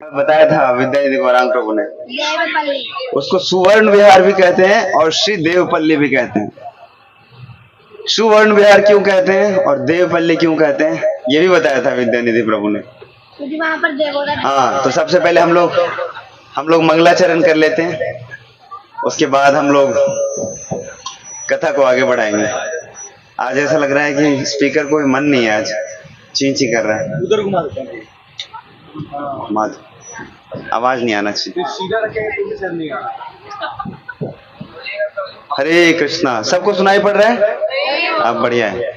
बताया था विद्यानिधि गौरांग प्रभु ने। देवपल्ली। उसको सुवर्ण विहार भी कहते हैं और श्री देवपल्ली भी कहते हैं। सुवर्ण विहार क्यों कहते हैं और देवपल्ली क्यों कहते हैं, ये भी बताया था विद्यानिधि प्रभु ने। क्योंकि वहाँ पर देवोदा। हाँ, तो सबसे पहले हम लोग मंगलाचरण कर लेते हैं, उसके बाद हम लोग कथा को आगे बढ़ाएंगे। आज ऐसा लग रहा है कि स्पीकर को भी मन नहीं है, आज ची ची कर रहा है। उधर घुमा देते हैं। आवाज नहीं आना चाहिए। सीधा रखेंगे तो भी सर नहीं आ रहा। हरे कृष्णा, सबको सुनाई पड़ रहा है? अब बढ़िया है।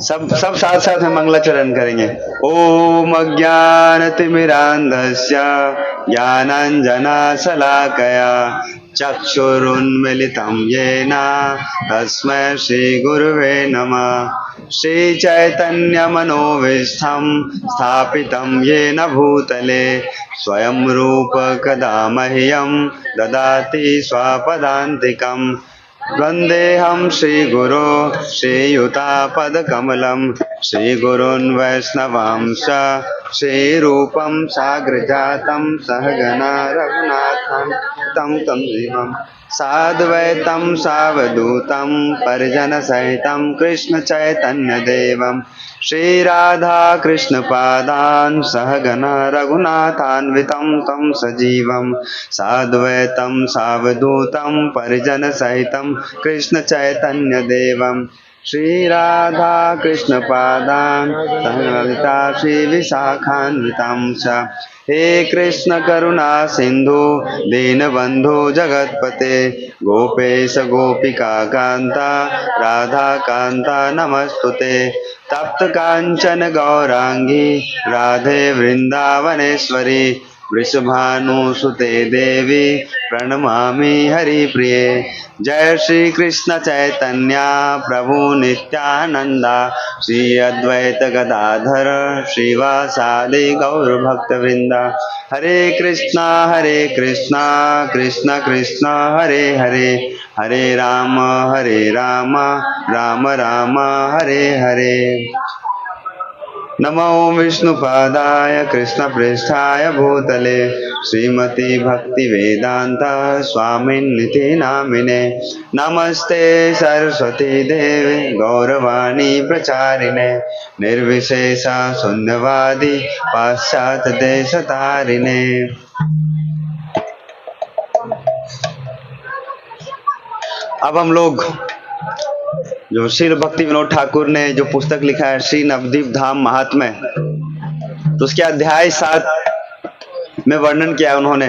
सब साथ साथ में मंगलाचरण करेंगे। ओम अज्ञानतिमिरान्धस्य ज्ञानाञ्जना शलाकया चक्षुरुन्मीलितं येन तस्मै श्रीगुरुवे नमः। श्रीचैतन्यमनोभीष्टं स्थापितं येन भूतले स्वयं रूप कदा मह्यं ददाति स्वपदान्तिकम्। वन्देऽहं श्रीगुरो श्रीयुतापदकमलं श्रीगुरून् वैष्णवांश्च श्रीरूपं साग्रजातं सहगना रघुनाथं तं जीवं साद्वैतं सावधूतं परिजनसहितं कृष्णचैतन्यदेवं श्रीराधा कृष्णपादान् सहगना रघुनाथान्वितं तं सजीवं साद्वैतं सावधूतं परिजनसहितं कृष्णचैतन्यदेवं श्रीराधा कृष्णपादान् सहगना श्रीविशाखान्वितं च। हे कृष्ण करुणा सिंधु दीनबंधु जगतपते गोपेश गोपिका कांता राधा कांता नमस्तुते। तप्त कांचन गौरांगी राधे वृंदावनेश्वरी वृषभानुसुते देवी प्रणमामि हरिप्रिये। जय श्री कृष्ण चैतन्य प्रभु नित्यानंदा श्री अद्वैत गदाधर श्रीवासादि गौर भक्त वृंदा। हरे कृष्णा कृष्ण कृष्ण हरे हरे हरे राम राम राम हरे हरे। नमो विष्णुपादाय कृष्णप्रेष्ठाय भूतले श्रीमती भक्तिवेदांत स्वामिन्निति नामिने। नमस्ते सरस्वती देवे गौरवाणी प्रचारिणे निर्विशेष शून्यवादी पाश्चात्य देश तारिणे। अब हम लोग जो श्री भक्ति विनोद ठाकुर ने जो पुस्तक लिखा है श्री नवद्वीप धाम महात्म्य, तो उसके अध्याय 7 में वर्णन किया उन्होंने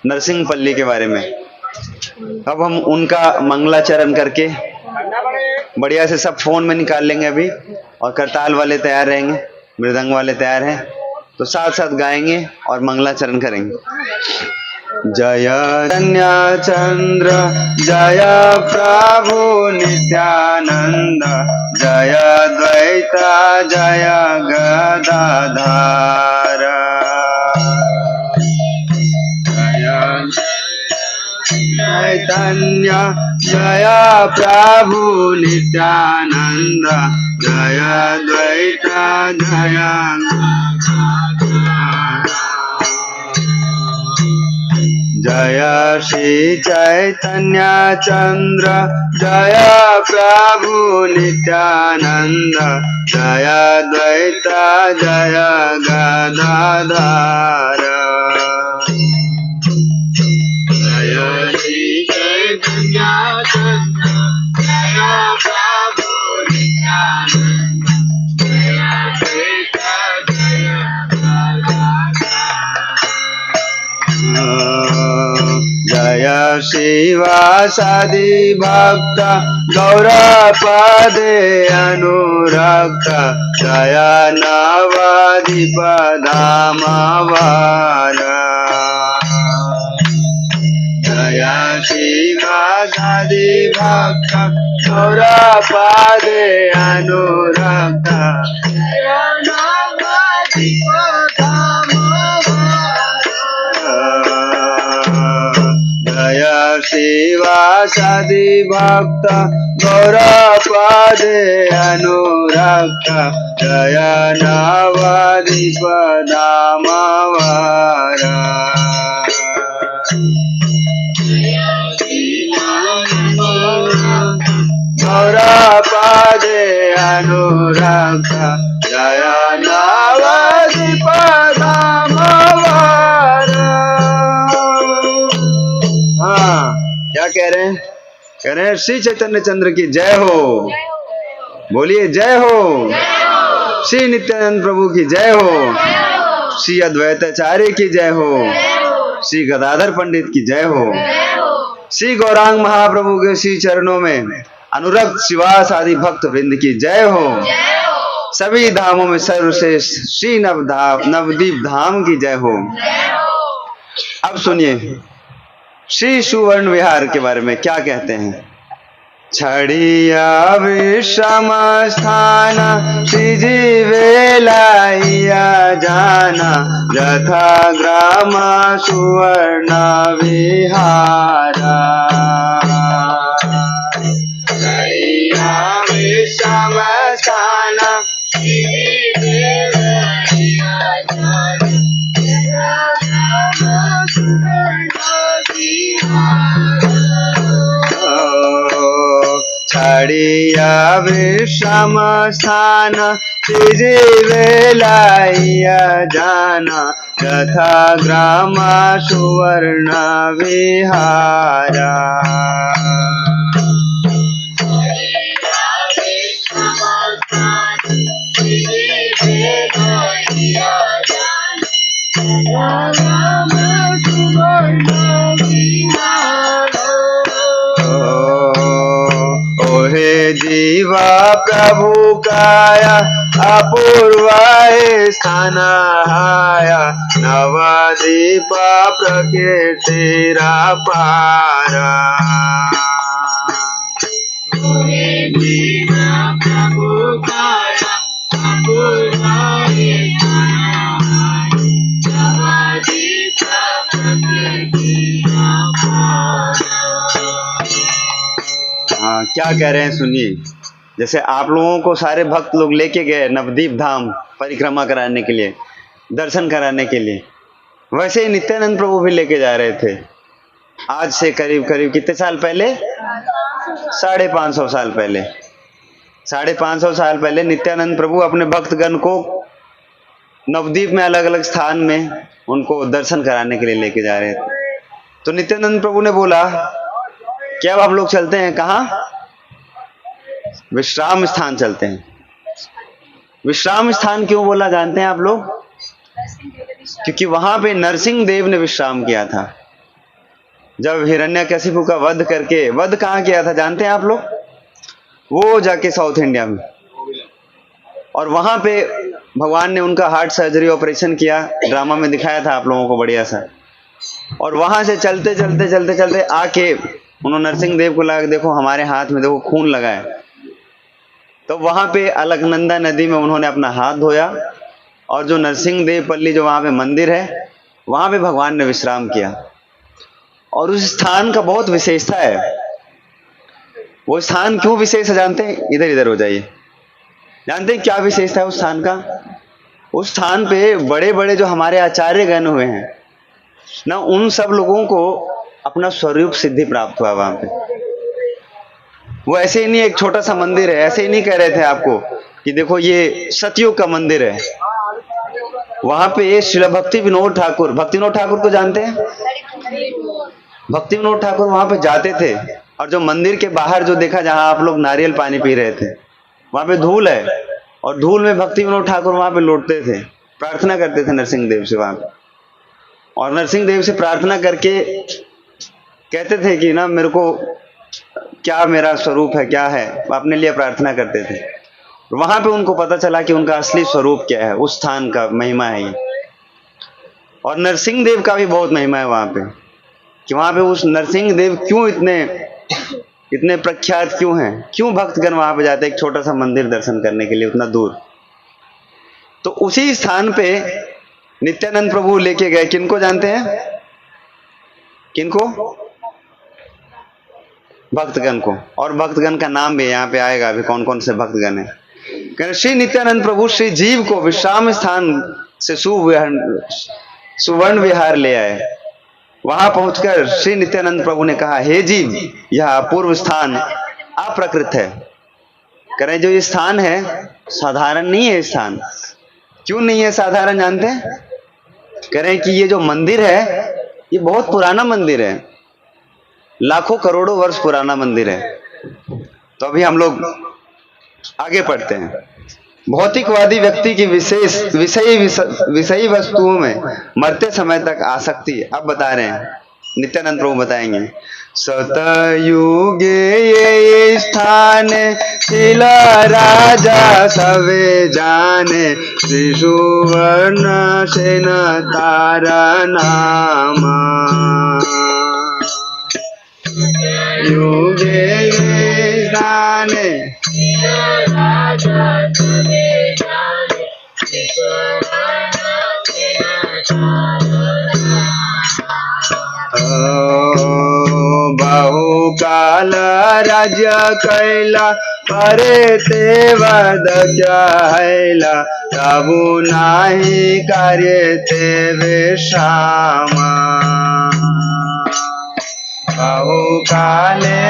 नरसिंहपल्ली के बारे में। अब हम उनका मंगलाचरण करके बढ़िया से सब फोन में निकाल लेंगे अभी, और करताल वाले तैयार रहेंगे, मृदंग वाले तैयार हैं, तो साथ साथ गाएंगे और मंगलाचरण करेंगे। जय चैतन्य चंद्र जय प्रभु नित्यानंद जय द्वैत जय गदाधर। जय चैतन्य जय प्रभु नित्यानंद जय द्वैत जय जय श्री चैतन्य चंद्र जय प्रभु नित्यानंद जय द्वैत जय गदाधर। जय श्री चैतन्य चंद्र जय प्रभु नित्यानंद जय द्वैत जय जय शिवासादि भक्त गौरपदे अनुरक्त जय नवद्वीप धाम वार। जय शिवासादि भक्त गौरपदे अनुरक्त जय नवद्वीप धाम जय शिवासादि भक्त गौरपादे अनुरक्त दयानवादिपदामवारा गौरपादे अनुरक्त दयानवादिपदामवारा। हाँ, क्या कह रहे हैं? कह रहे हैं श्री चैतन्य चंद्र की जय हो। बोलिए जय हो। श्री नित्यानंद प्रभु की जय हो। श्री अद्वैताचार्य की जय हो। श्री गदाधर पंडित की जय हो। श्री गौरांग महाप्रभु के श्री चरणों में अनुरक्त शिवास आदि भक्त वृंद की जय हो। सभी धामों में सर्वश्रेष्ठ श्री नवदीप धाम की जय हो। अब सुनिए श्री सुवर्ण विहार के बारे में क्या कहते हैं। छड़िया विश्रम स्थान श्रीजीवे लाइया जाना यथा ग्राम सुवर्ण विहारा। छड़िया विश्रम स्थान श्रीजीवे लाइया जाना यथा ग्राम सुवर्ण छड़िया विश्रम स्थान श्रीजीवे लाइया जाना यथा ग्राम सुवर्ण विहारा। ओहे जीवा प्रभु काया अपूर्वाय स्थान हाया नवदीप प्रकीर्तिरा पारा। ओहे जीवा प्रभु काया अपूर्वाय स्थान हाया नवदीप प्रकीर्तिरा पारा। हाँ, क्या कह रहे हैं सुनिए। जैसे आप लोगों को सारे भक्त लोग लेके गए नवदीप धाम परिक्रमा कराने के लिए, दर्शन कराने के लिए, वैसे ही नित्यानंद प्रभु भी लेके जा रहे थे। आज से करीब करीब कितने साल पहले? 550 साल पहले। 550 साल पहले नित्यानंद प्रभु अपने भक्तगण को नवदीप में अलग अलग स्थान में उनको दर्शन कराने के लिए लेके जा रहे थे। तो नित्यानंद प्रभु ने बोला कि अब हम लोग चलते हैं कहाँ? विश्राम स्थान चलते हैं। विश्राम स्थान क्यों बोला जानते हैं आप लोग? क्योंकि वहां पे नरसिंह देव ने विश्राम किया था। जब हिरण्यकशिपु का वध करके, वध कहाँ किया था जानते हैं आप लोग? वो जाके साउथ इंडिया में, और वहां पे भगवान ने उनका हार्ट सर्जरी ऑपरेशन किया। ड्रामा में दिखाया था आप लोगों को बढ़िया सा। और वहां से चलते चलते चलते चलते आके उन्होंने नरसिंह देव को लगा देखो हमारे हाथ में देखो खून लगा है। तो वहां पे अलकनंदा नदी में उन्होंने अपना हाथ धोया, और जो नरसिंह देव पल्ली जो वहां पे मंदिर है वहां पे भगवान ने विश्राम किया। और उस स्थान का बहुत विशेषता है। वो स्थान क्यों विशेष है जानते हैं? इधर इधर हो जाइए। जानते हैं क्या विशेषता है उस स्थान का? उस स्थान पे बड़े बड़े जो हमारे आचार्य गण हुए हैं ना, उन सब लोगों को अपना स्वरूप सिद्धि प्राप्त हुआ वहां पे। वो ऐसे ही नहीं एक छोटा सा मंदिर है, ऐसे ही नहीं कह रहे थे आपको कि देखो ये सतयुग का मंदिर है। वहां पे श्रील भक्ति विनोद ठाकुर, भक्ति विनोद ठाकुर को जानते हैं? भक्ति विनोद ठाकुर वहां पे जाते थे, और जो मंदिर के बाहर जो देखा जहां आप लोग नारियल पानी पी रहे थे, वहां पे धूल है, और धूल में भक्ति विनोद ठाकुर वहां पे लौटते थे, प्रार्थना करते थे नरसिंह देव से वहां पे। और नरसिंह देव से प्रार्थना करके कहते थे कि ना मेरे को क्या मेरा स्वरूप है, क्या है, अपने लिए प्रार्थना करते थे। वहां पे उनको पता चला कि उनका असली स्वरूप क्या है, उस स्थान का महिमा है ये। और नरसिंह देव का भी बहुत महिमा है वहां पे, कि वहां पे उस नरसिंह देव क्यों इतने प्रख्यात क्यों हैं, क्यों भक्तगण वहां पे जाते हैं एक छोटा सा मंदिर दर्शन करने के लिए उतना दूर। तो उसी स्थान पे नित्यानंद प्रभु लेके गए। किनको जानते हैं? किनको? भक्तगण को, और भक्तगण का नाम भी यहाँ पे आएगा अभी कौन कौन से भक्तगण है। कहते श्री नित्यानंद प्रभु श्री जीव को विश्राम स्थान से सुवर्ण विहार ले आए। वहां पहुंचकर श्री नित्यानंद प्रभु ने कहा, हे जीव, यह अपूर्व स्थान अप्रकृत है। कह रहे जो ये स्थान है साधारण नहीं है। स्थान क्यों नहीं है साधारण, जानते हैं? कह रहे हैं कि ये जो मंदिर है ये बहुत पुराना मंदिर है, लाखों करोड़ों वर्ष पुराना मंदिर है। तो अभी हम लोग आगे पढ़ते हैं। भौतिकवादी व्यक्ति की विषयी वस्तुओं में मरते समय तक आसक्ति, अब बता रहे हैं नित्यानंद प्रभु बताएंगे। सतयुगे ये स्थान शिला राजा सवे जाने, श्री सुवर्ण सेन तारा नामा। युगे ये स्थान बहुकाल राज्य कैला, परे ते वद कहला, प्रभु नाही कार्य ते विश्रामा। बहुकाले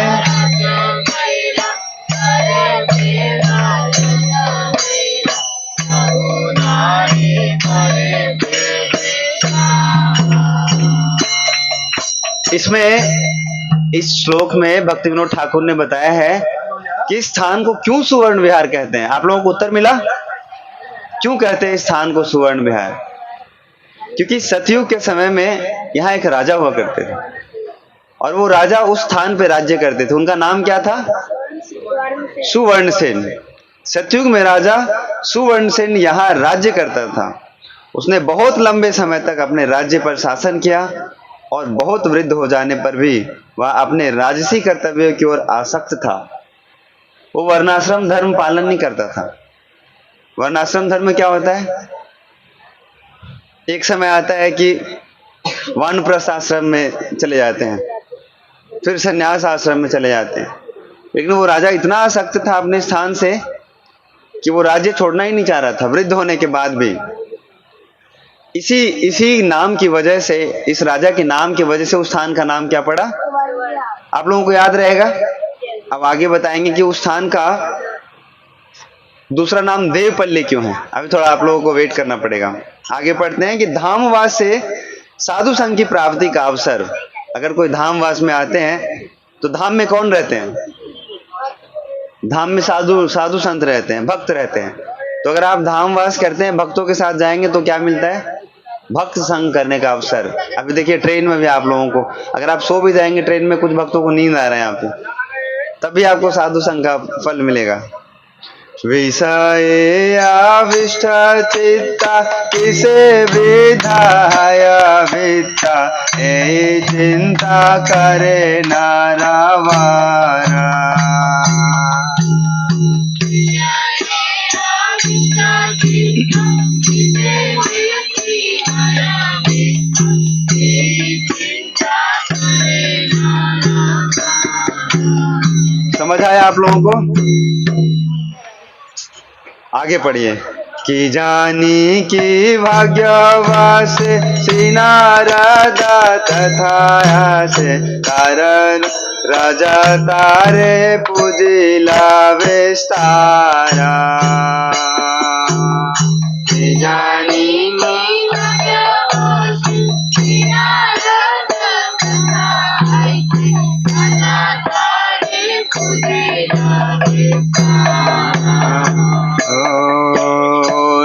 इसमें इस श्लोक में भक्ति विनोद ठाकुर ने बताया है कि इस स्थान को क्यों सुवर्ण विहार कहते हैं। आप लोगों को उत्तर मिला? क्यों कहते हैं इस स्थान को सुवर्ण विहार? क्योंकि सतयुग के समय में यहाँ एक राजा हुआ करते थे और वो राजा उस स्थान पे राज्य करते थे। उनका नाम क्या था? सुवर्णसेन। सतयुग में राजा सुवर्णसेन यहाँ राज्य करता था। उसने बहुत लंबे समय तक अपने राज्य पर शासन किया और बहुत वृद्ध हो जाने पर भी वह अपने राजसी कर्तव्यों की ओर आसक्त था। वो वर्णाश्रम धर्म पालन नहीं करता था। वर्णाश्रम धर्म क्या होता है? एक समय आता है कि वानप्रस्थ आश्रम में चले जाते हैं, फिर संन्यास आश्रम में चले जाते हैं। लेकिन वो राजा इतना आसक्त था अपने स्थान से कि वो राज्य छोड़ना ही नहीं चाह रहा था वृद्ध होने के बाद भी। इसी नाम की वजह से, इस राजा के नाम की वजह से उस स्थान का नाम क्या पड़ा? आप लोगों को याद रहेगा। अब आगे बताएंगे कि उस स्थान का दूसरा नाम देवपल्ली क्यों है। अभी थोड़ा आप लोगों को वेट करना पड़ेगा। आगे पढ़ते हैं कि धामवास से साधु संघ की प्राप्ति का अवसर। अगर कोई धामवास में आते हैं तो धाम में कौन रहते हैं? धाम में साधु संत रहते हैं, भक्त रहते हैं। तो अगर आप धामवास करते हैं, भक्तों के साथ जाएंगे तो क्या मिलता है? भक्त संग करने का अवसर। अभी देखिए ट्रेन में भी आप लोगों को, अगर आप सो भी जाएंगे ट्रेन में, कुछ भक्तों को नींद आ रहा है यहाँ पे, तभी आपको साधु संग का फल मिलेगा। विषय आविष्ट चित्ता किसे विधाय वित्ता, ए चिंता करे नारावारा। समझ आया आप लोगों को? आगे पढ़िए कि जानी की भाग्यवास श्री नारदा तथा से कारण राजा तारे पूजिला विस्तारा। जानी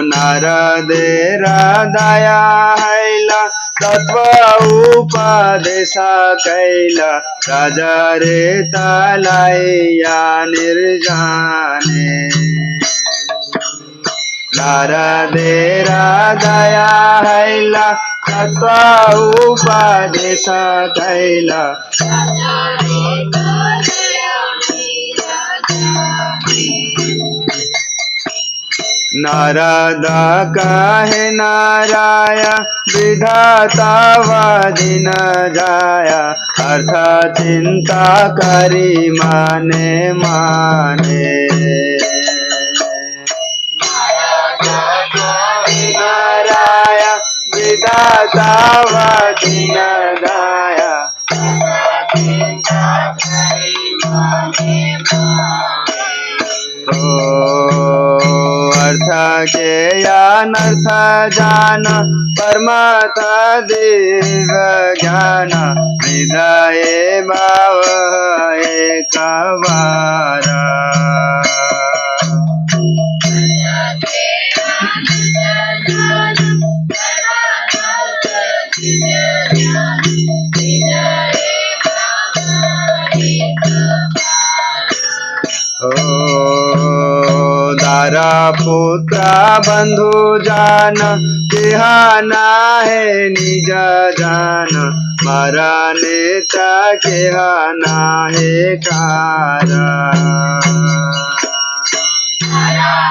नारदेरा दया हैला तत्व उपदेश कैला, राजा रे तलैया निर्जाने। नारदेरा दया हैला तत्व उपदेश कैला, नारद कहे नारायण विधाता वादिन जाया, अर्थ चिंता करी माने माने। नारायण विधाता वादिन जाया, अर्थ के अनर्थ जान परमार्थ दिव्य ज्ञान, हृदय भाव एक बार। दारा पुत्र बंधु जान, केहाना है निज जान, मारा नेता केहाना है कारा।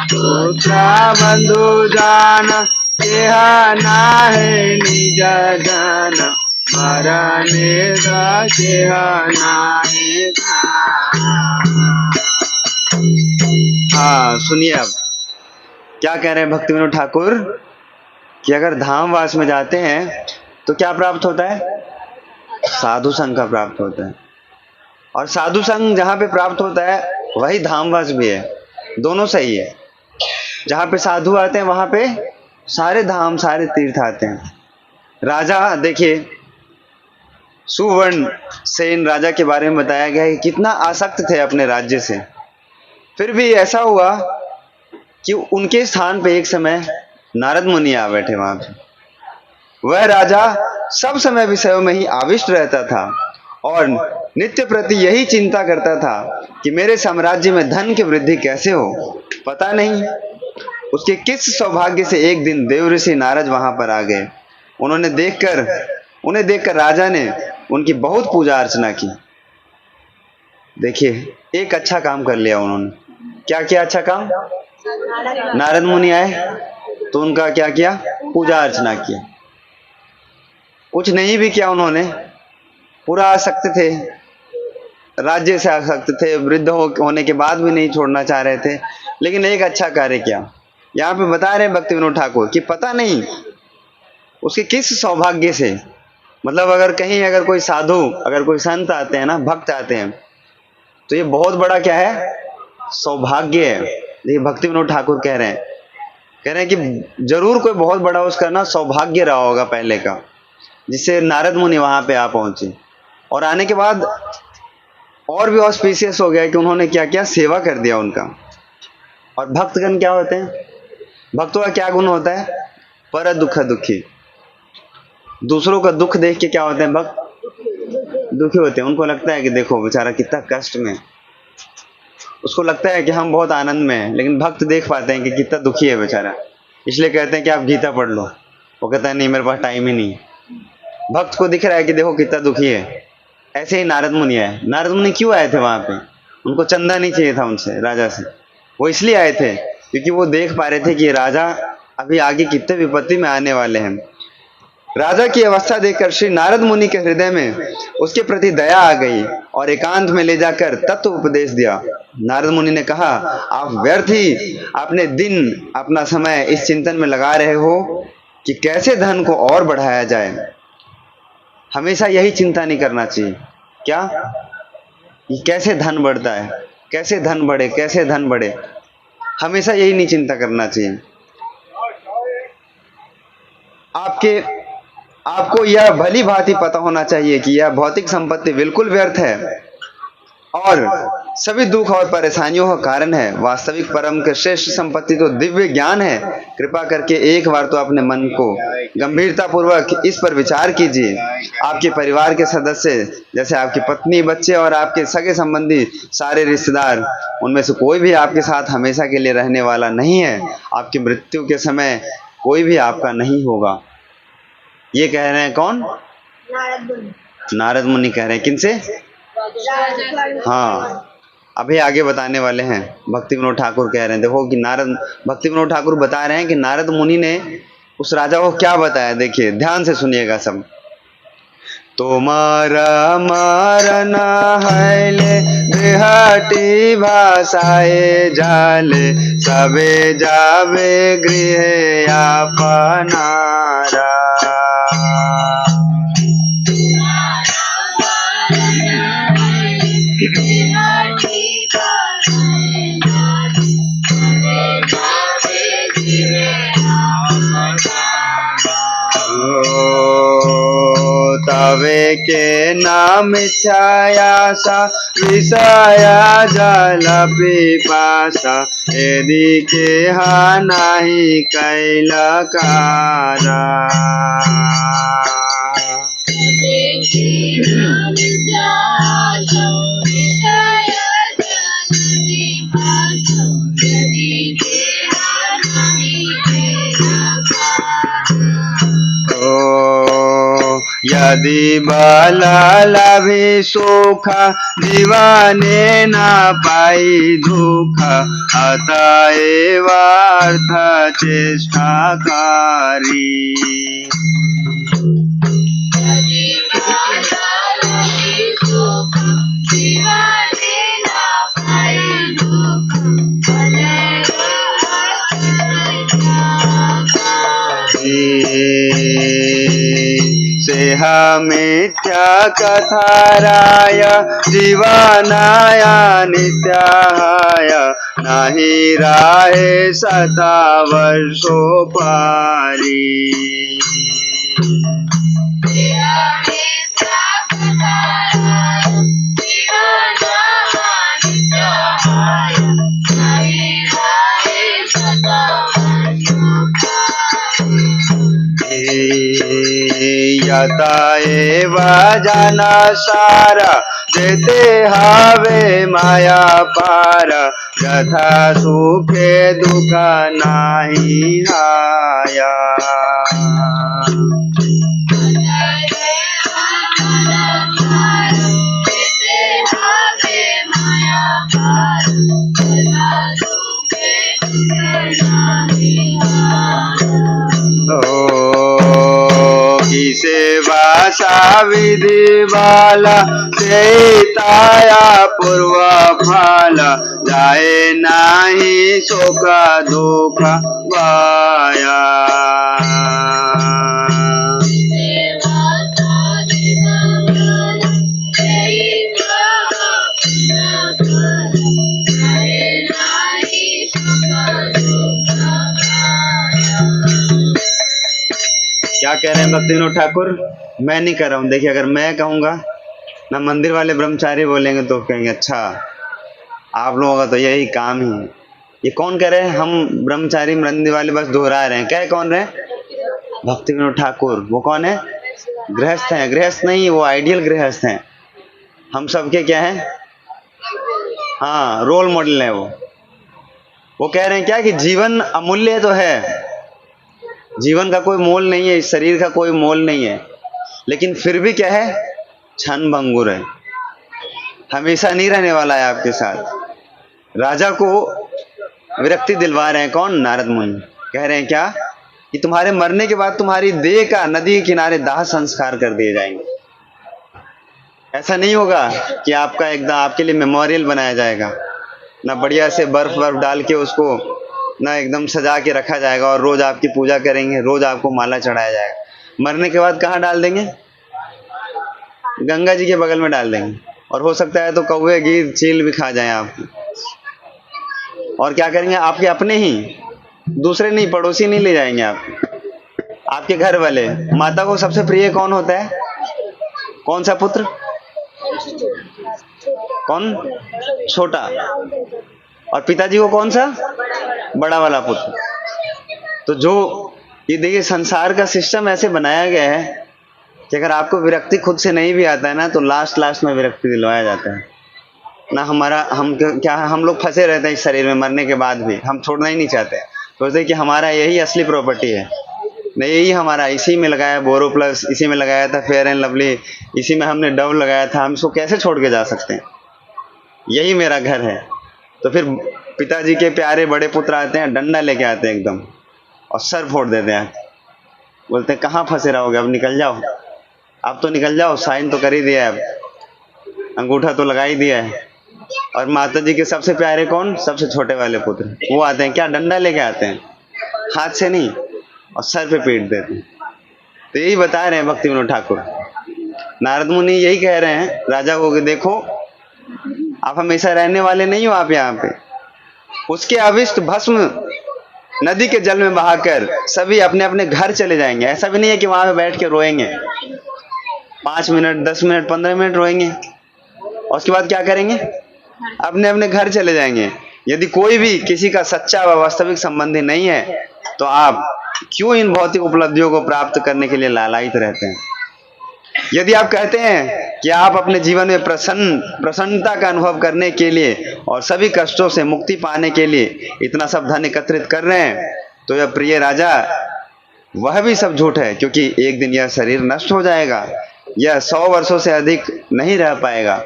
पुत्र बंधु जान, केहाना है निज जान, मारा नेता केहाना है कारा। हाँ सुनिए, अब क्या कह रहे हैं भक्ति विनोद ठाकुर कि अगर धामवास में जाते हैं तो क्या प्राप्त होता है? साधु संग का प्राप्त होता है। और साधु संग जहाँ पे प्राप्त होता है वही धामवास भी है, दोनों सही है। जहाँ पे साधु आते हैं वहाँ पे सारे धाम सारे तीर्थ आते हैं। राजा देखिए, सुवर्ण सेन राजा के बारे में बताया गया है कि कितना आसक्त थे अपने राज्य से। फिर भी ऐसा हुआ कि उनके स्थान पे एक समय नारद मुनि आ बैठे वहां पे। वह राजा सब समय विषयों में ही आविष्ट रहता था और नित्य प्रति यही चिंता करता था कि मेरे साम्राज्य में धन की वृद्धि कैसे हो। पता नहीं उसके किस सौभाग्य से एक दिन देव ऋषि नारद वहां पर आ गए। उन्हें देखकर राजा ने उनकी बहुत पूजा अर्चना की। देखिए, एक अच्छा काम कर लिया उन्होंने। क्या किया अच्छा काम? नारद मुनि आए तो उनका क्या किया? पूजा अर्चना किया। कुछ नहीं भी किया उन्होंने, पूरा आसक्त थे, राज्य से आसक्त थे, वृद्ध होने के बाद भी नहीं छोड़ना चाह रहे थे, लेकिन एक अच्छा कार्य किया। यहाँ पे बता रहे हैं भक्ति विनोद ठाकुर कि पता नहीं उसके किस सौभाग्य से, मतलब अगर कोई साधु, अगर कोई संत आते हैं ना, भक्त आते हैं, तो ये बहुत बड़ा क्या है? सौभाग्य है। ये भक्ति विनोद ठाकुर कह रहे हैं कि जरूर कोई बहुत बड़ा उसका ना सौभाग्य रहा होगा पहले का, जिससे नारद मुनि वहां पे आ पहुंचे। और आने के बाद और भी ऑस्पिशियस हो गया कि उन्होंने क्या किया? सेवा कर दिया उनका। और भक्तगण क्या होते हैं? भक्तों का क्या गुण होता है? पर दुख दुखी। दूसरों का दुख देख के क्या होते हैं? भक्त दुखी होते हैं। उनको लगता है कि देखो बेचारा कितना कष्ट में, उसको लगता है कि हम बहुत आनंद में हैं, लेकिन भक्त देख पाते हैं कि कितना दुखी है बेचारा, इसलिए कहते हैं कि आप गीता पढ़ लो। वो कहता है नहीं, मेरे पास टाइम ही नहीं। भक्त को दिख रहा है कि देखो कितना दुखी है। ऐसे ही नारद मुनि आए। नारद मुनि क्यों आए थे वहां पे? उनको चंदा नहीं चाहिए था उनसे, राजा से। वो इसलिए आए थे क्योंकि वो देख पा रहे थे कि ये राजा अभी आगे कितने विपत्ति में आने वाले हैं। राजा की अवस्था देखकर श्री नारद मुनि के हृदय में उसके प्रति दया आ गई और एकांत में ले जाकर तत्व उपदेश दिया। नारद मुनि ने कहा, आप व्यर्थ ही अपने दिन अपना समय इस चिंतन में लगा रहे हो कि कैसे धन को और बढ़ाया जाए। हमेशा यही चिंता नहीं करना चाहिए। क्या? ये कैसे धन बढ़ता है, कैसे धन बढ़े, कैसे धन बढ़े, हमेशा यही नहीं चिंता करना चाहिए। आपको यह भली भांति पता होना चाहिए कि यह भौतिक संपत्ति बिल्कुल व्यर्थ है और सभी दुख और परेशानियों का कारण है। वास्तविक परम के श्रेष्ठ संपत्ति तो दिव्य ज्ञान है। कृपा करके एक बार तो अपने मन को गंभीरता पूर्वक इस पर विचार कीजिए। आपके परिवार के सदस्य, जैसे आपकी पत्नी, बच्चे और आपके सगे संबंधी, सारे रिश्तेदार, उनमें से कोई भी आपके साथ हमेशा के लिए रहने वाला नहीं है। आपकी मृत्यु के समय कोई भी आपका नहीं होगा। ये कह रहे हैं कौन? नारद मुनि कह रहे हैं। किनसे? हाँ, अभी आगे बताने वाले हैं। भक्ति विनोद ठाकुर कह रहे हैं, देखो कि नारद, भक्ति विनोद ठाकुर बता रहे हैं कि नारद मुनि ने उस राजा को क्या बताया। देखिए ध्यान से सुनिएगा सब। तोमारा मरन हैले गृहटी भाषाए जाले, सबे जावे गृह अपनारा। तवे के नाम छायासा विषया जल पिपासा, यदि के हा नाही कैलकारा। यदि बल लभि सुख, जीवने न पाई दुख, अतएव अर्थ चेष्टा करी। सेह मिथ्या कथाराय, जीवनाय नित्याय, नहीं राहे सता वर्षो पारी। यतएव जन सार, जेते हावे माया पार, यथा सुखे दुख नाही हाया। सेवा विधि बाला, सेताया पूर्व फल, जाए नाही शोक दुख पाया। क्या कह रहे हैं भक्ति विनोद ठाकुर? मैं नहीं कर रहा हूँ। देखिए अगर मैं कहूँगा ना, मंदिर वाले ब्रह्मचारी बोलेंगे तो कहेंगे अच्छा आप लोगों का तो यही काम ही है। ये कौन कह रहे हैं? हम ब्रह्मचारी मंदिर वाले बस दोहरा रहे हैं। क्या कौन रहे? भक्ति विनोद ठाकुर। वो कौन है? गृहस्थ हैं। गृहस्थ नहीं, वो आइडियल गृहस्थ हैं। हम सबके क्या है? हाँ, रोल मॉडल है वो कह रहे हैं क्या कि जीवन अमूल्य तो है, जीवन का कोई मोल नहीं है, इस शरीर का कोई मोल नहीं है, लेकिन फिर भी क्या है? क्षण भंगुर है, हमेशा नहीं रहने वाला है आपके साथ। राजा को विरक्ति दिलवा रहे हैं कौन? नारद मुनि। कह रहे हैं क्या कि तुम्हारे मरने के बाद तुम्हारी देह का नदी के किनारे दाह संस्कार कर दिए जाएंगे। ऐसा नहीं होगा कि आपका एकदम आपके लिए मेमोरियल बनाया जाएगा, ना बढ़िया से बर्फ डाल के उसको ना एकदम सजा के रखा जाएगा और रोज आपकी पूजा करेंगे, रोज आपको माला चढ़ाया जाएगा। मरने के बाद कहाँ डाल देंगे? गंगा जी के बगल में डाल देंगे, और हो सकता है तो कौवे गिद्ध चील भी खा जाए आपको। और क्या करेंगे? आपके अपने ही, दूसरे नहीं, पड़ोसी नहीं ले जाएंगे आपके घर वाले। माता को सबसे प्रिय कौन होता है? कौन सा पुत्र? कौन? छोटा। और पिताजी को कौन सा? बड़ा वाला पुत्र। तो जो ये देखिए संसार का सिस्टम ऐसे बनाया गया है कि अगर आपको विरक्ति खुद से नहीं भी आता है ना, तो लास्ट में विरक्ति दिलवाया जाता है ना। हम लोग फंसे रहते हैं इस शरीर में, मरने के बाद भी हम छोड़ना ही नहीं चाहते। सोचते कि हमारा यही असली प्रॉपर्टी है, नहीं यही हमारा, इसी में लगाया बोरो प्लस, इसी में लगाया था फेयर एंड लवली, इसी में हमने डव लगाया था, हम इसको कैसे छोड़ के जा सकते हैं? यही मेरा घर है। तो फिर पिताजी के प्यारे बड़े पुत्र आते हैं, डंडा लेके आते हैं एकदम, और सर फोड़ देते हैं। बोलते हैं कहाँ फंसे रहोगे, अब निकल जाओ, अब तो निकल जाओ, साइन तो कर ही दिया है, अब अंगूठा तो लगा ही दिया है। और माता जी के सबसे प्यारे कौन, सबसे छोटे वाले पुत्र, वो आते हैं, क्या डंडा लेके आते हैं, हाथ से नहीं, और सर पे पीट देते हैं। तो यही बता रहे हैं भक्ति विनोद ठाकुर, नारद मुनि यही कह रहे हैं राजा को कि देखो आप हमेशा रहने वाले नहीं हो, आप यहाँ पे उसके अविष्ट भस्म नदी के जल में बहाकर सभी अपने अपने घर चले जाएंगे। ऐसा भी नहीं है कि वहां पे बैठ के रोएंगे, 5 मिनट 10 मिनट 15 मिनट रोएंगे, और उसके बाद क्या करेंगे, अपने अपने घर चले जाएंगे। यदि कोई भी किसी का सच्चा व वास्तविक संबंधी नहीं है तो आप क्यों इन भौतिक उपलब्धियों को प्राप्त करने के लिए लालायित रहते हैं। यदि आप कहते हैं कि आप अपने जीवन में प्रसन्नता का अनुभव करने के लिए और सभी कष्टों से मुक्ति पाने के लिए इतना सब धन एकत्रित कर रहे हैं, तो यह प्रिय राजा वह भी सब झूठ है, क्योंकि एक दिन यह शरीर नष्ट हो जाएगा, यह 100 वर्षों से अधिक नहीं रह पाएगा।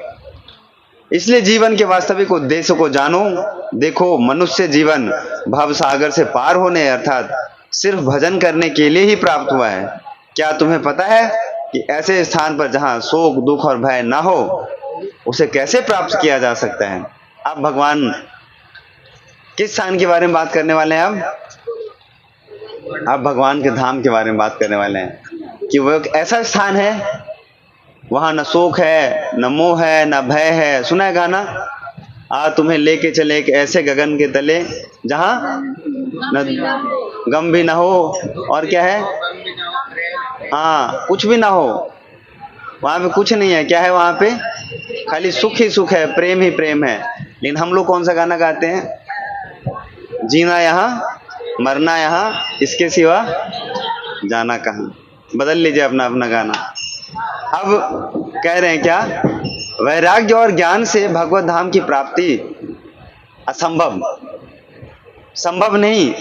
इसलिए जीवन के वास्तविक उद्देश्य को जानो। देखो, मनुष्य जीवन भव सागर से पार होने अर्थात सिर्फ भजन करने के लिए ही प्राप्त हुआ है। क्या तुम्हें पता है कि ऐसे स्थान पर जहाँ शोक दुख और भय ना हो, उसे कैसे प्राप्त किया जा सकता है। अब भगवान किस स्थान के बारे में बात करने वाले हैं, अब भगवान के धाम के बारे में बात करने वाले हैं कि वो एक ऐसा स्थान है, वहां न शोक है, न मोह है, न भय है। सुना है गाना, आ तुम्हें लेके चले एक ऐसे गगन के तले जहां न गम भी ना हो, और क्या है, हाँ कुछ भी ना हो, वहां पे कुछ नहीं है। क्या है वहां पे, खाली सुख ही सुख है, प्रेम ही प्रेम है। लेकिन हम लोग कौन सा गाना गाते हैं, जीना यहाँ मरना यहाँ, इसके सिवा जाना कहाँ। बदल लीजिए अपना अपना गाना। अब कह रहे हैं क्या, वैराग्य और ज्ञान से भगवत धाम की प्राप्ति असंभव, संभव नहीं।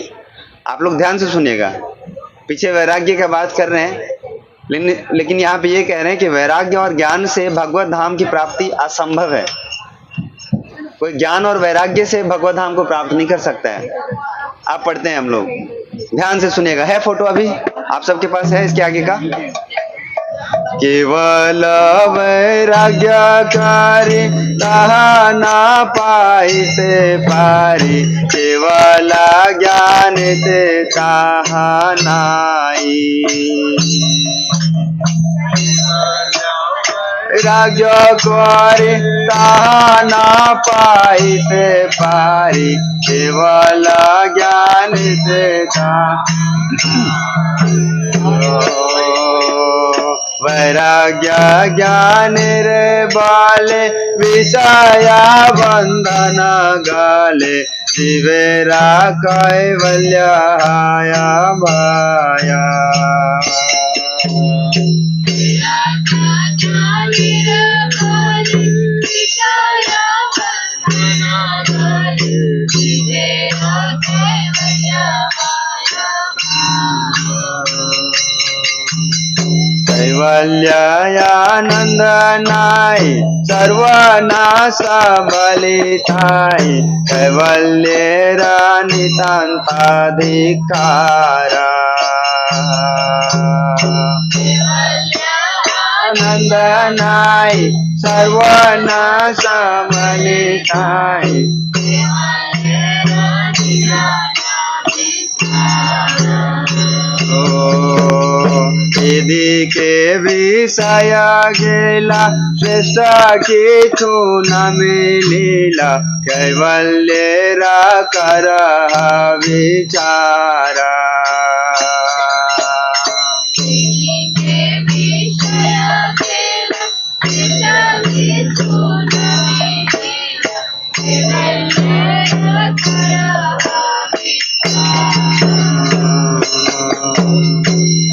आप लोग ध्यान से सुनिएगा, पीछे वैराग्य की बात कर रहे हैं, लेकिन यहाँ पे ये कह रहे हैं कि वैराग्य और ज्ञान से भगवत धाम की प्राप्ति असंभव है। कोई ज्ञान और वैराग्य से भगवत धाम को प्राप्त नहीं कर सकता है। आप पढ़ते हैं हम लोग, ध्यान से सुनिएगा। है फोटो अभी आप सबके पास है इसके आगे का, केवल वैराग्यकारी ताहा ना पाई से पारी, केवल ज्ञान ते ताहा नाई। वैराग्यकारी ताहा ना पाई से पारी, केवल ज्ञान ते वैराग्य ज्ञान रे बाले, विषया बंधन गाले, जीवेरा कैवल्य हाया भाया। कैवल्यानंद नाई सर्वनाश बलिताई, कैवल्य नितांताधिकारा। आनंद नाई सर्वनाश बलिताई, यदि के विषय गेला श्रेष्ठ किछु न मिलिला, कैवल्य कर विचारा।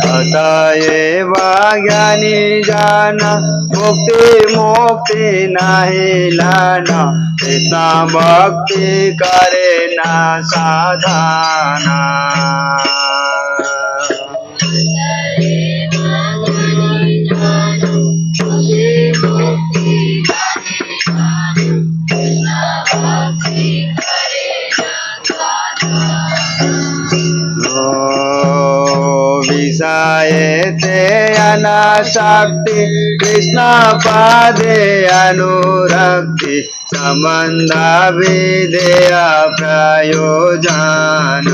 अतएव ज्ञानी जाना, मुक्ति मुक्ति नहीं लाना, कृष्ण भक्ति करे ना साधना। शक्ति कृष्ण पादे अनुरक्ति संबंध विधेय प्रयोजन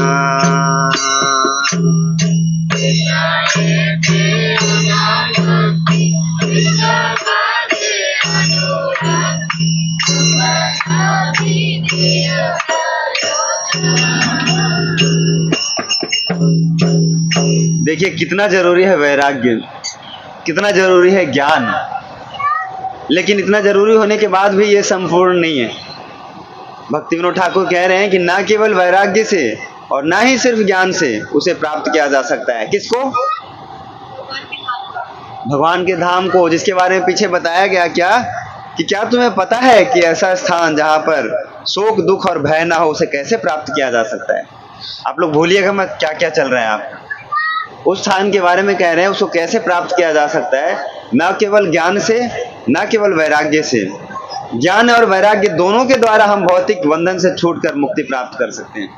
देखिए कितना जरूरी है वैराग्य, कितना जरूरी है ज्ञान, लेकिन इतना जरूरी होने के बाद भी ये संपूर्ण नहीं है। भक्ति विनोद ठाकुर कह रहे हैं कि ना केवल वैराग्य से और ना ही सिर्फ ज्ञान से उसे प्राप्त किया जा सकता है। किसको? भगवान के धाम को, जिसके बारे में पीछे बताया गया क्या कि क्या तुम्हें पता है कि ऐसा स्थान जहां पर शोक दुख और भय ना हो उसे कैसे प्राप्त किया जा सकता है। आप लोग भूलिएगा मत क्या क्या चल रहा है। आप उस स्थान के बारे में कह रहे हैं, उसको कैसे प्राप्त किया जा सकता है, ना केवल ज्ञान से ना केवल वैराग्य से। ज्ञान और वैराग्य दोनों के द्वारा हम भौतिक बंधन से छूटकर मुक्ति प्राप्त कर सकते हैं।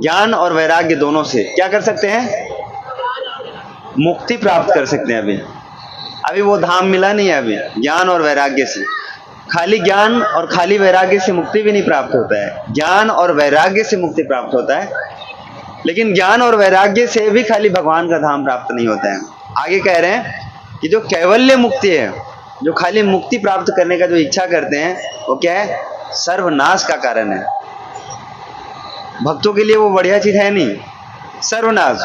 ज्ञान और वैराग्य दोनों से क्या कर सकते हैं? मुक्ति प्राप्त कर सकते हैं। अभी वो धाम मिला नहीं है। अभी ज्ञान और वैराग्य से, खाली ज्ञान और खाली वैराग्य से मुक्ति भी नहीं प्राप्त होता है। ज्ञान और वैराग्य से मुक्ति प्राप्त होता है, लेकिन ज्ञान और वैराग्य से भी खाली भगवान का धाम प्राप्त नहीं होता है। आगे कह रहे हैं कि जो कैवल्य मुक्ति है, जो खाली मुक्ति प्राप्त करने का जो इच्छा करते हैं, वो क्या है? सर्वनाश का कारण है। भक्तों के लिए वो बढ़िया चीज है नहीं, सर्वनाश।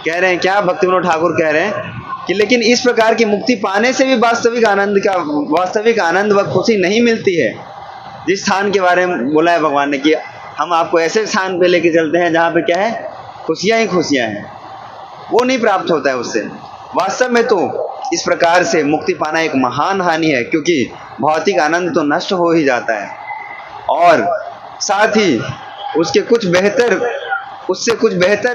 कह रहे हैं क्या? भक्ति विनोद ठाकुर कह रहे हैं कि लेकिन इस प्रकार की मुक्ति पाने से भी वास्तविक आनंद व खुशी नहीं मिलती है। जिस स्थान के बारे में बोला है भगवान ने कि हम आपको ऐसे स्थान पे लेके चलते हैं जहाँ पे क्या है? खुशियां ही खुशियां हैं, वो नहीं प्राप्त होता है उससे। वास्तव में तो इस प्रकार से मुक्ति पाना एक महान हानि है, क्योंकि भौतिक आनंद तो नष्ट हो ही जाता है और साथ ही उससे कुछ बेहतर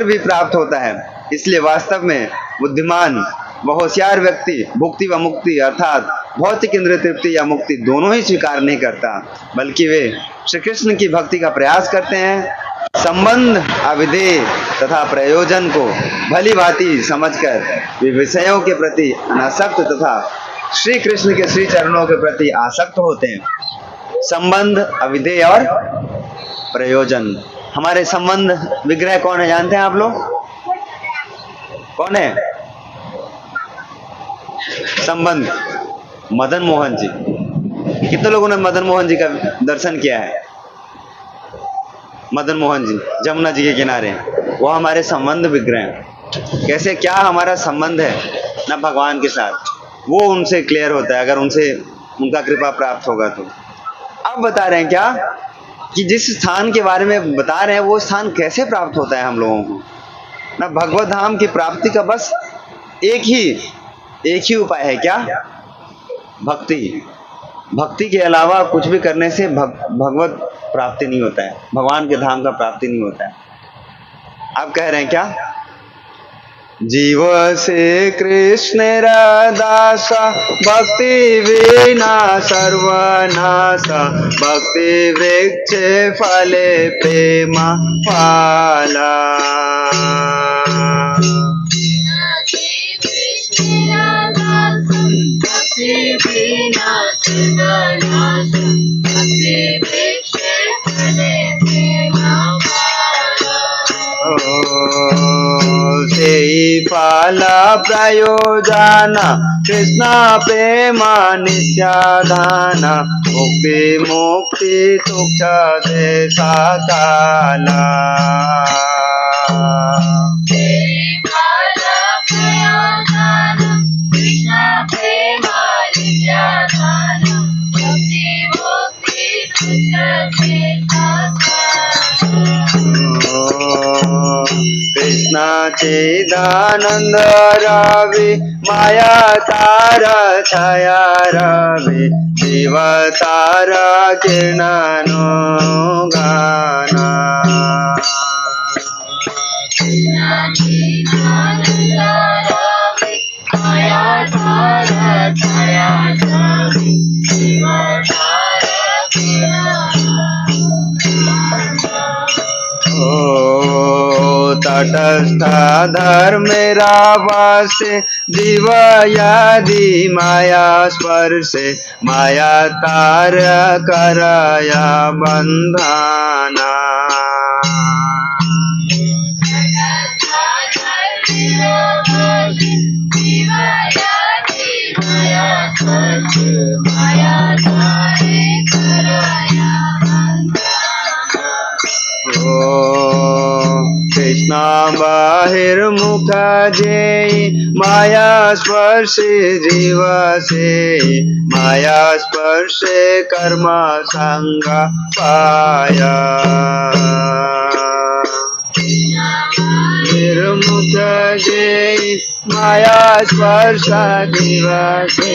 भी प्राप्त होता है। इसलिए वास्तव में बुद्धिमान व होशियार व्यक्ति भुक्ति व मुक्ति अर्थात भौतिक इंद्रिय तृप्ति या मुक्ति दोनों ही स्वीकार नहीं करता, बल्कि वे श्री कृष्ण की भक्ति का प्रयास करते हैं। संबंध अविधेय तथा प्रयोजन को भली भांति समझकर वे विषयों के प्रति अनासक्त तथा श्री कृष्ण के श्री चरणों के प्रति आसक्त होते हैं। संबंध अविधेय और प्रयोजन। हमारे संबंध विग्रह कौन है जानते हैं आप लोग? कौन है? संबंध मदन मोहन जी। कितने लोगों ने मदन मोहन जी का दर्शन किया है? मदन मोहन जी जमुना जी के किनारे, वो हमारे संबंध विग्रह हैं। कैसे क्या हमारा संबंध है ना भगवान के साथ, वो उनसे क्लियर होता है अगर उनसे उनका कृपा प्राप्त होगा तो। अब बता रहे हैं क्या कि जिस स्थान के बारे में बता रहे हैं वो स्थान कैसे प्राप्त होता है हम लोगों को ना। भगवत धाम की प्राप्ति का बस एक ही उपाय है। क्या? भक्ति। भक्ति के अलावा कुछ भी करने से भगवत प्राप्ति नहीं होता है, भगवान के धाम का प्राप्ति नहीं होता है। आप कह रहे हैं क्या? जीव से कृष्ण दास भक्ति विना सर्वनाश भक्ति वृक्ष फले प्रेम फला। फल प्रयोजन कृष्ण प्रेम नित्याधान मुक्ति तुक्ष देशा काला। कृष्ण चिदानंद रवि माया तारा छाया रवि शिव तारा किरणनो गाना। तटस्थ धर्मेरा वासे दिवयादि माया स्पर्शे माया तार करया बंधना। कृष्णा बाहिर्मुख जेयि माया स्पर्शे जीव से माया स्पर्शे कर्म संग पाया। बाहिर्मुख जेयि माया स्पर्श जीव से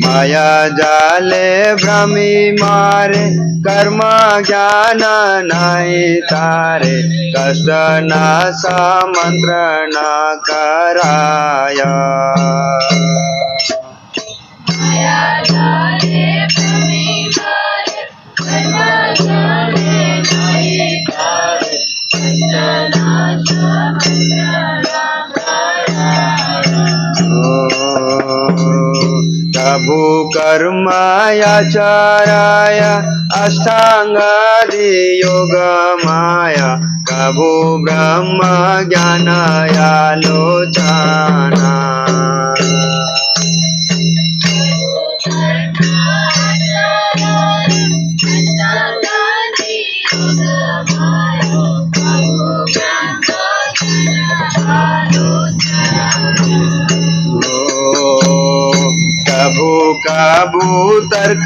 माया जाले भ्रमी मारे कर्म ज्ञान नहीं तारे कष्ट नाश मंत्र न कराया। प्रभु कर्मायाचाराय अष्टांगादि योग माया प्रभु ब्रह्म ज्ञानायालोचना। प्रभु काबू तर्क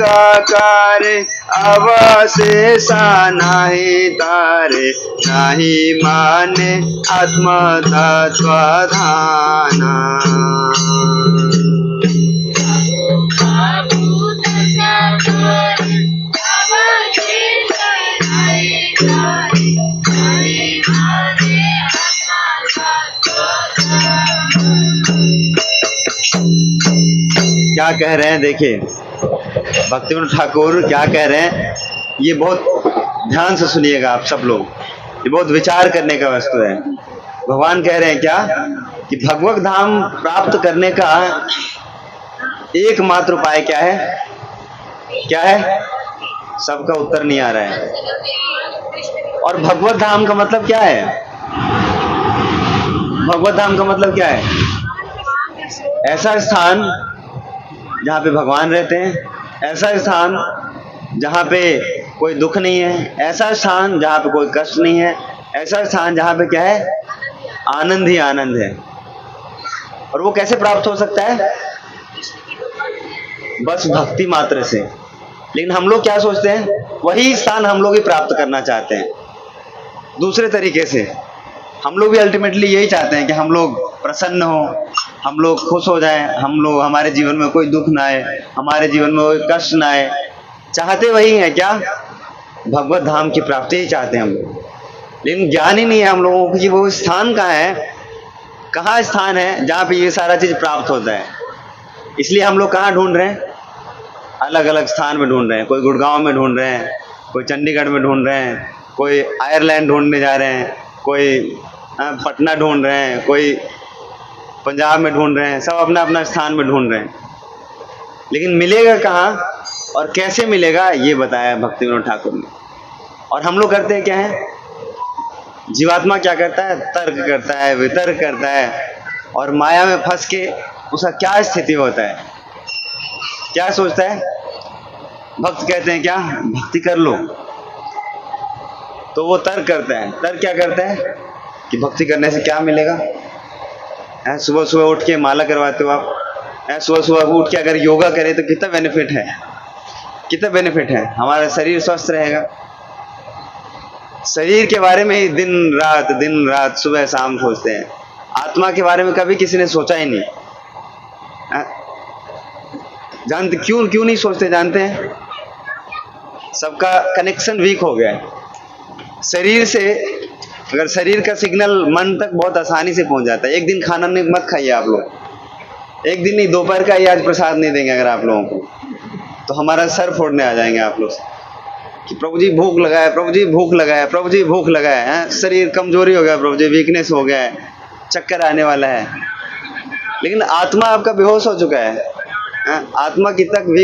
करे अवशेषा नहीं तारे नहीं माने आत्म तत्व धाना। क्या कह रहे हैं देखिए भक्तिविनोद ठाकुर क्या कह रहे हैं, ये बहुत ध्यान से सुनिएगा आप सब लोग, ये बहुत विचार करने का वस्तु है। भगवान कह रहे हैं क्या कि भगवत धाम प्राप्त करने का एकमात्र उपाय क्या है? क्या है? सबका उत्तर नहीं आ रहा है। और भगवत धाम का मतलब क्या है? भगवत धाम का मतलब क्या है? ऐसा स्थान जहाँ पे भगवान रहते हैं, ऐसा स्थान जहाँ पे कोई दुख नहीं है, ऐसा स्थान जहाँ पे कोई कष्ट नहीं है, ऐसा स्थान जहाँ पे क्या है? आनंद ही आनंद है। और वो कैसे प्राप्त हो सकता है? बस भक्ति मात्र से। लेकिन हम लोग क्या सोचते हैं, वही स्थान हम लोग ही प्राप्त करना चाहते हैं दूसरे तरीके से। हम लोग भी अल्टीमेटली यही चाहते हैं कि हम लोग प्रसन्न हो, हम लोग खुश हो जाएं, हम लोग हमारे जीवन में कोई दुख ना आए, हमारे जीवन में कोई कष्ट ना आए। चाहते वही है क्या? भगवत धाम की प्राप्ति ही चाहते हैं हम लोग। लेकिन ज्ञान ही नहीं है हम लोगों को कि वो स्थान कहाँ है, कहाँ स्थान है जहाँ पे ये सारा चीज प्राप्त होता है। इसलिए हम लोग कहाँ ढूंढ रहे हैं? अलग अलग स्थान में ढूंढ रहे हैं। कोई गुड़गांव में ढूंढ रहे हैं, कोई चंडीगढ़ में ढूंढ रहे हैं, कोई आयरलैंड ढूंढने जा रहे हैं, कोई पटना ढूंढ रहे हैं, कोई पंजाब में ढूंढ रहे हैं। सब अपना अपना स्थान में ढूंढ रहे हैं। लेकिन मिलेगा कहाँ और कैसे मिलेगा ये बताया भक्तिविनोद ठाकुर ने। और हम लोग करते हैं क्या है? जीवात्मा क्या करता है? तर्क करता है, वितर्क करता है, और माया में फंस के उसका क्या स्थिति होता है, क्या सोचता है? भक्त कहते हैं क्या? भक्ति कर लो। तो वो तर्क करता है। तर्क क्या करता है कि भक्ति करने से क्या मिलेगा? सुबह सुबह उठ के माला करवाते हो आप, सुबह सुबह उठ के अगर योगा करें तो कितना बेनिफिट है, कितना बेनिफिट है। हमारा शरीर स्वस्थ रहेगा। शरीर के बारे में ही दिन रात सुबह शाम सोचते हैं। आत्मा के बारे में कभी किसी ने सोचा ही नहीं। जानते क्यों नहीं सोचते? जानते हैं, सबका कनेक्शन वीक हो गया है शरीर से। अगर शरीर का सिग्नल मन तक बहुत आसानी से पहुंच जाता है। एक दिन खाना मत खाइए आप लोग, एक दिन नहीं, दोपहर का ही आज प्रसाद नहीं देंगे अगर आप लोगों को। तो हमारा सर फोड़ने आ जाएंगे आप लोग कि प्रभु जी भूख लगा है, प्रभु जी भूख लगा है, प्रभु जी भूख लगा है, शरीर कमजोरी हो गया, प्रभु जी वीकनेस हो गया है, चक्कर आने वाला है। लेकिन आत्मा आपका बेहोश हो चुका है, आत्मा की तक